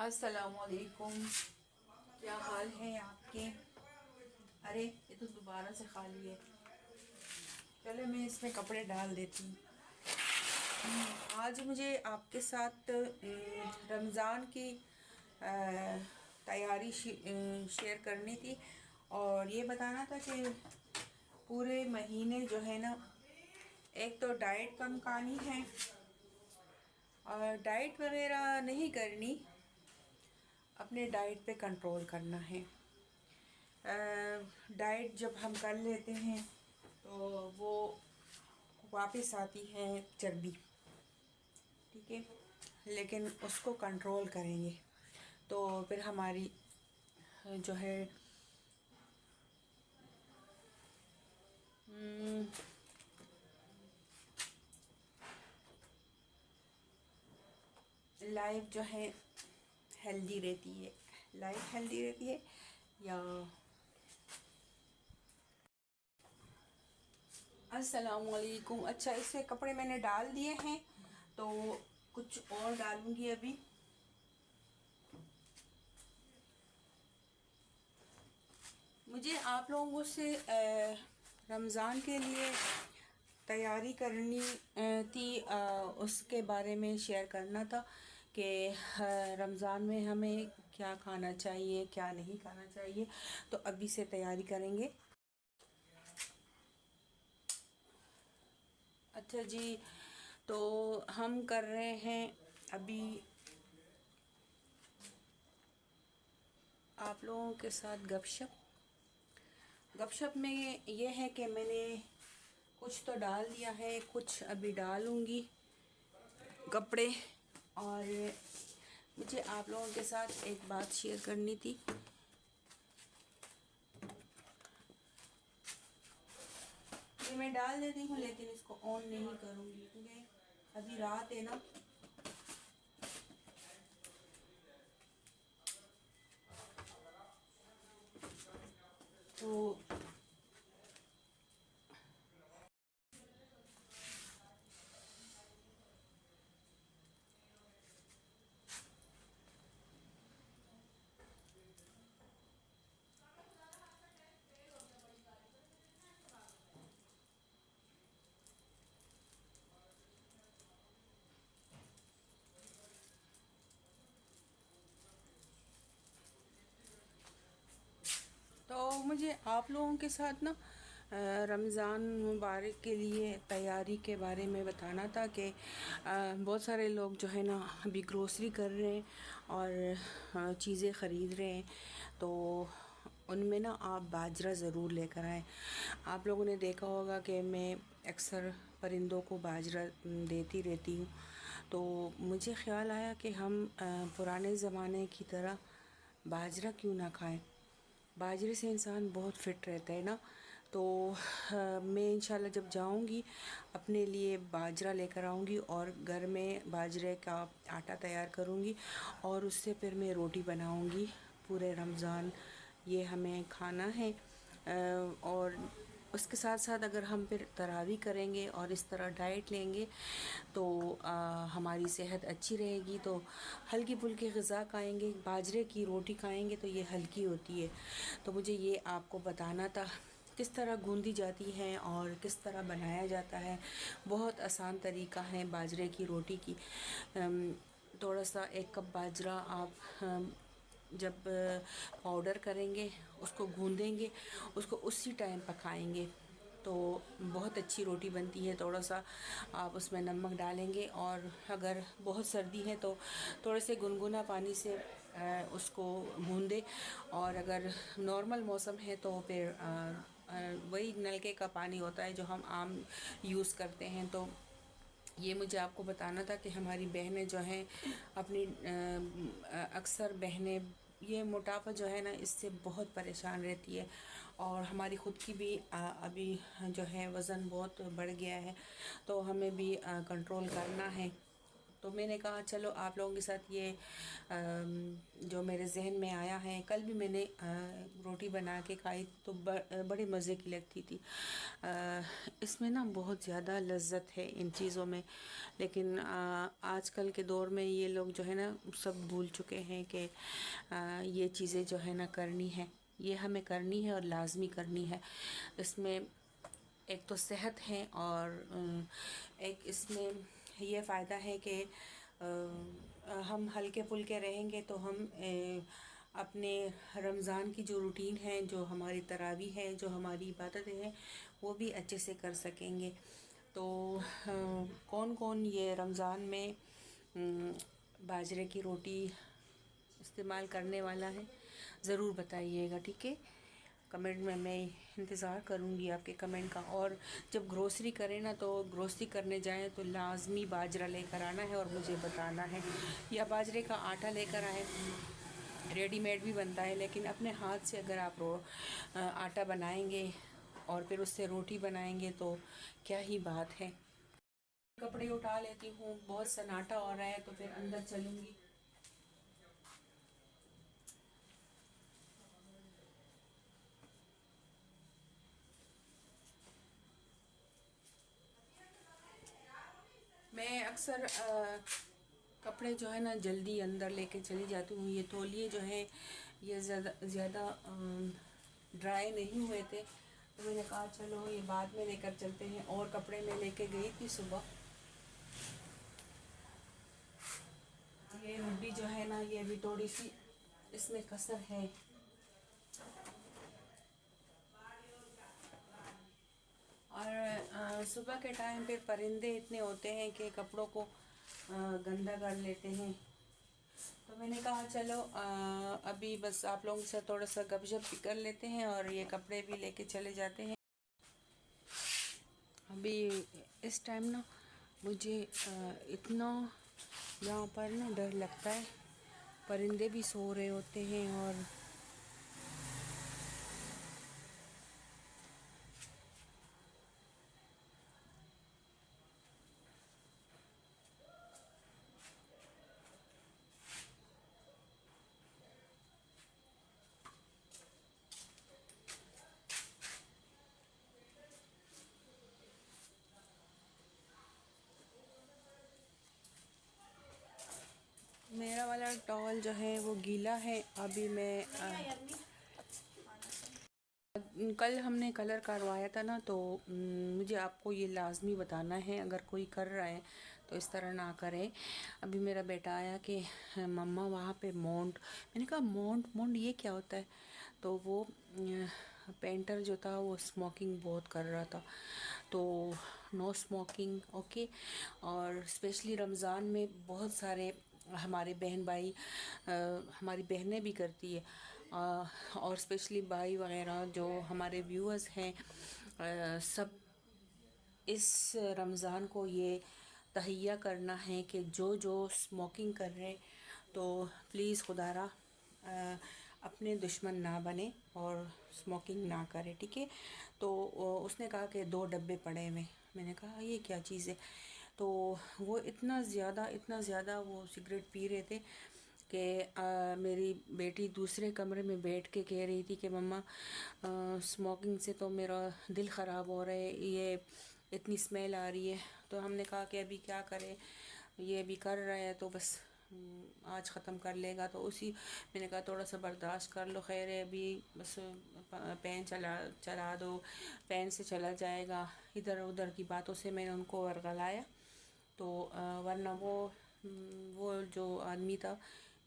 अस्सलामुअलैकुम। क्या हाल है आपके? अरे ये तो दोबारा से खाली है। चलो मैं इसमें कपड़े डाल देती हूँ। आज मुझे आपके साथ रमज़ान की तैयारी शेयर करनी थी और ये बताना था कि पूरे महीने जो है ना, एक तो डाइट कम करनी है और डाइट वगैरह नहीं करनी, अपने डाइट पे कंट्रोल करना है। डाइट जब हम कर लेते हैं तो वो वापस आती है चर्बी, ठीक है, लेकिन उसको कंट्रोल करेंगे तो फिर हमारी जो है लाइफ जो है हेल्दी रहती है, लाइफ हेल्दी रहती है। या अस्सलामुअलैकुम। अच्छा, इसमें कपड़े मैंने डाल दिए हैं तो कुछ और डालूंगी अभी। मुझे आप लोगों से रमज़ान के लिए तैयारी करनी थी, उसके बारे में शेयर करना था कि रमज़ान में हमें क्या खाना चाहिए, क्या नहीं खाना चाहिए। तो अभी से तैयारी करेंगे। अच्छा जी, तो हम कर रहे हैं अभी आप लोगों के साथ गपशप में ये है कि मैंने कुछ तो डाल दिया है, कुछ अभी डालूंगी कपड़े। और मुझे आप लोगों के साथ एक बात शेयर करनी थी। ये मैं डाल देती हूँ लेकिन इसको ऑन नहीं करूँगी क्योंकि अभी रात है ना। तो मुझे आप लोगों के साथ ना रमज़ान मुबारक के लिए तैयारी के बारे में बताना था कि बहुत सारे लोग जो है ना अभी ग्रोसरी कर रहे हैं और चीज़ें ख़रीद रहे हैं, तो उनमें ना आप बाजरा ज़रूर लेकर आएँ। आप लोगों ने देखा होगा कि मैं अक्सर परिंदों को बाजरा देती रहती हूँ, तो मुझे ख़्याल आया कि हम पुराने ज़माने की तरह बाजरा क्यों ना खाएं। बाजरे से इंसान बहुत फ़िट रहता है ना। तो मैं इंशाल्लाह जब जाऊंगी अपने लिए बाजरा लेकर आऊंगी और घर में बाजरे का आटा तैयार करूंगी और उससे फिर मैं रोटी बनाऊंगी। पूरे रमज़ान ये हमें खाना है। और उसके साथ साथ अगर हम फिर तरावी करेंगे और इस तरह डाइट लेंगे तो हमारी सेहत अच्छी रहेगी। तो हल्की फुल्की ग़िज़ा खाएंगे, बाजरे की रोटी खाएंगे तो ये हल्की होती है। तो मुझे ये आपको बताना था किस तरह गूंदी जाती है और किस तरह बनाया जाता है। बहुत आसान तरीका है बाजरे की रोटी की। थोड़ा सा 1 कप बाजरा आप जब पाउडर करेंगे उसको गूंदेंगे, उसको उसी टाइम पकाएंगे तो बहुत अच्छी रोटी बनती है। थोड़ा सा आप उसमें नमक डालेंगे और अगर बहुत सर्दी है तो थोड़े से गुनगुना पानी से उसको गूंदें, और अगर नॉर्मल मौसम है तो फिर वही नलके का पानी होता है जो हम आम यूज़ करते हैं। तो ये मुझे आपको बताना था कि हमारी बहनें जो हैं अपनी अक्सर बहनें ये मोटापा जो है ना इससे बहुत परेशान रहती है और हमारी ख़ुद की भी अभी जो है वज़न बहुत बढ़ गया है, तो हमें भी कंट्रोल करना है। तो मैंने कहा चलो आप लोगों के साथ ये जो मेरे जहन में आया है। कल भी मैंने रोटी बना के खाई तो बड़े मज़े की लगती थी। इसमें ना बहुत ज़्यादा लज्जत है इन चीज़ों में, लेकिन आजकल के दौर में ये लोग जो है ना सब भूल चुके हैं कि ये चीज़ें जो है ना करनी है, ये हमें करनी है और लाजमी करनी है। इसमें एक तो सेहत है और एक इसमें ये फ़ायदा है कि हम हल्के फुल्के रहेंगे तो हम अपने रमज़ान की जो रूटीन है, जो हमारी तरावी है, जो हमारी इबादतें हैं, वो भी अच्छे से कर सकेंगे। तो कौन कौन ये रमज़ान में बाजरे की रोटी इस्तेमाल करने वाला है, ज़रूर बताइएगा, ठीक है। कमेंट में मैं इंतज़ार करूँगी आपके कमेंट का। और जब ग्रोसरी करें ना, तो ग्रोसरी करने जाएं तो लाजमी बाजरा लेकर आना है और मुझे बताना है, या बाजरे का आटा लेकर आए। रेडीमेड भी बनता है, लेकिन अपने हाथ से अगर आप आटा बनाएंगे और फिर उससे रोटी बनाएंगे तो क्या ही बात है। कपड़े उठा लेती हूँ, बहुत सन्नाटा हो रहा है तो फिर अंदर चलूँगी। मैं अक्सर कपड़े जो है ना जल्दी अंदर लेके चली जाती हूँ। ये तौलिए जो है ये ज़्यादा ड्राई नहीं हुए थे, तो मैंने कहा चलो ये बाद में लेकर चलते हैं। और कपड़े मैं लेके गई थी सुबह। ये हुड्डी जो है ना, ये भी थोड़ी सी इसमें कसर है। और सुबह के टाइम पे परिंदे इतने होते हैं कि कपड़ों को गंदा कर लेते हैं। तो मैंने कहा चलो अभी बस आप लोगों से थोड़ा सा गपशप भी कर लेते हैं और ये कपड़े भी लेके चले जाते हैं। अभी इस टाइम ना मुझे इतना यहाँ पर ना डर लगता है, परिंदे भी सो रहे होते हैं और मेरा वाला टॉवल जो है वो गीला है। अभी मैं कल हमने कलर करवाया था ना, तो मुझे आपको ये लाजमी बताना है, अगर कोई कर रहा है तो इस तरह ना करें। अभी मेरा बेटा आया कि मम्मा वहाँ पे मौंट, मैंने कहा मौंट ये क्या होता है? तो वो पेंटर जो था वो स्मोकिंग बहुत कर रहा था, तो नो स्मोकिंग, ओके। और स्पेशली रमज़ान में बहुत सारे हमारे बहन भाई, हमारी बहनें भी करती है, और स्पेशली भाई वगैरह जो हमारे व्यूअर्स हैं, सब इस रमज़ान को ये तहैया करना है कि जो जो स्मोकिंग कर रहे हैं तो प्लीज़ खुदारा अपने दुश्मन ना बने और स्मोकिंग ना करे, ठीक है। तो उसने कहा कि 2 डब्बे पड़े हुए। मैंने कहा ये क्या चीज़ है? तो वो इतना ज़्यादा वो सिगरेट पी रहे थे कि मेरी बेटी दूसरे कमरे में बैठ के कह रही थी कि मम्मा स्मोकिंग से तो मेरा दिल ख़राब हो रहा है, ये इतनी स्मेल आ रही है। तो हमने कहा कि अभी क्या करें, ये अभी कर रहा है तो बस आज ख़त्म कर लेगा। तो उसी मैंने कहा थोड़ा सा बर्दाश्त कर लो, खैर है अभी बस पेन चला दो, पेन से चला जाएगा। इधर उधर की बातों से मैंने उनको वर्गलाया। तो वरना वो जो आदमी था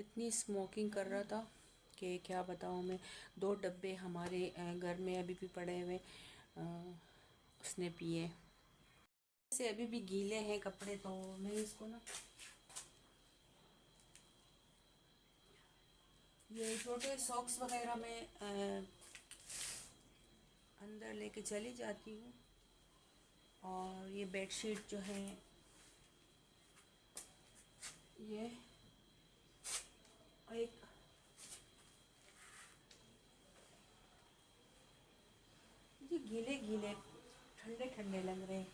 इतनी स्मोकिंग कर रहा था कि क्या बताऊँ मैं। 2 डब्बे हमारे घर में अभी भी पड़े हुए उसने पिए। से अभी भी गीले हैं कपड़े, तो मैं इसको ना ये छोटे सॉक्स वगैरह में अंदर लेके चली जाती हूँ। और ये बेडशीट जो है ये एक ये गीले गीले ठंडे ठंडे लग रहे हैं,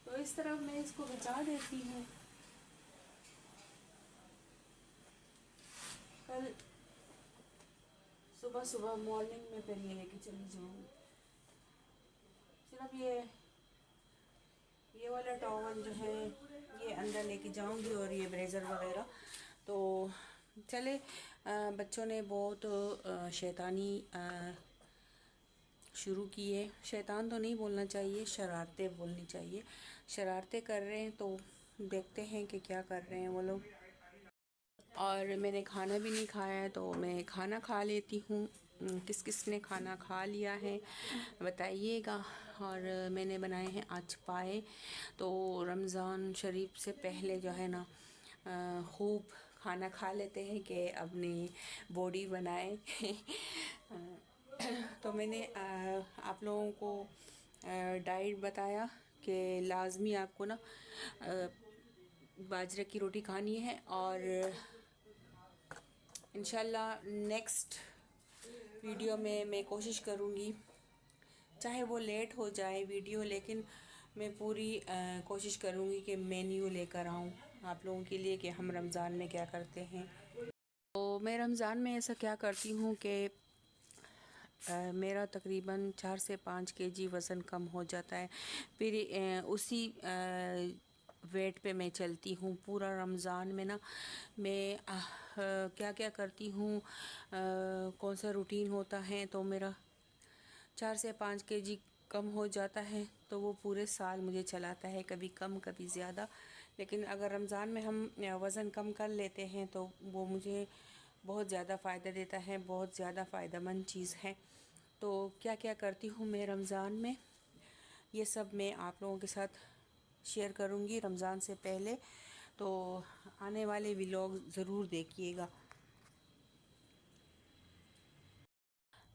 तो इस तरफ मैं इसको बचा देती हूँ। कल सुबह सुबह मॉर्निंग में फिर ये लेके चली जाऊँगी। सिर्फ ये वाला टॉवल जो है ये अंदर लेके जाऊँगी और ये ब्रेज़र वगैरह। तो चले, बच्चों ने बहुत शैतानी शुरू की है। शैतान तो नहीं बोलना चाहिए, शरारतें बोलनी चाहिए। शरारतें कर रहे हैं तो देखते हैं कि क्या कर रहे हैं वो लोग। और मैंने खाना भी नहीं खाया है तो मैं खाना खा लेती हूँ। किस किस ने खाना खा लिया है बताइएगा। और मैंने बनाए हैं आज पाए। तो रमज़ान शरीफ से पहले जो है ना खूब खाना खा लेते हैं कि अपनी बॉडी बनाए। तो मैंने आप लोगों को डाइट बताया कि लाजमी आपको ना बाजरे की रोटी खानी है। और इंशाल्लाह नेक्स्ट वीडियो में मैं कोशिश करूँगी, चाहे वो लेट हो जाए वीडियो, लेकिन मैं पूरी कोशिश करूँगी कि मेन्यू लेकर आऊँ आप लोगों के लिए कि हम रमज़ान में क्या करते हैं। तो मैं रमज़ान में ऐसा क्या करती हूँ कि मेरा तकरीबन 4 से 5 केजी वज़न कम हो जाता है। फिर उसी वेट पे मैं चलती हूँ पूरा रमज़ान में ना। मैं क्या क्या करती हूँ, कौन सा रूटीन होता है, तो मेरा 4 से 5 केजी कम हो जाता है तो वो पूरे साल मुझे चलाता है, कभी कम कभी ज़्यादा। लेकिन अगर रमज़ान में हम वज़न कम कर लेते हैं तो वो मुझे बहुत ज़्यादा फ़ायदा देता है, बहुत ज़्यादा फ़ायदेमंद चीज़ है। तो क्या क्या करती हूँ मैं रमज़ान में, ये सब मैं आप लोगों के साथ शेयर करूँगी रमज़ान से पहले। तो आने वाले व्लॉग ज़रूर देखिएगा।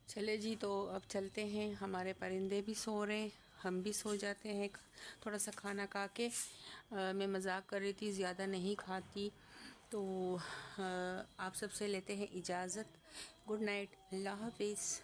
चले जी, तो अब चलते हैं। हमारे परिंदे भी सो रहे हैं, हम भी सो जाते हैं थोड़ा सा खाना खा के। मैं मजाक कर रही थी, ज़्यादा नहीं खाती। तो आप सबसे लेते हैं इजाज़त। गुड नाइट, अल्लाह हाफिज़।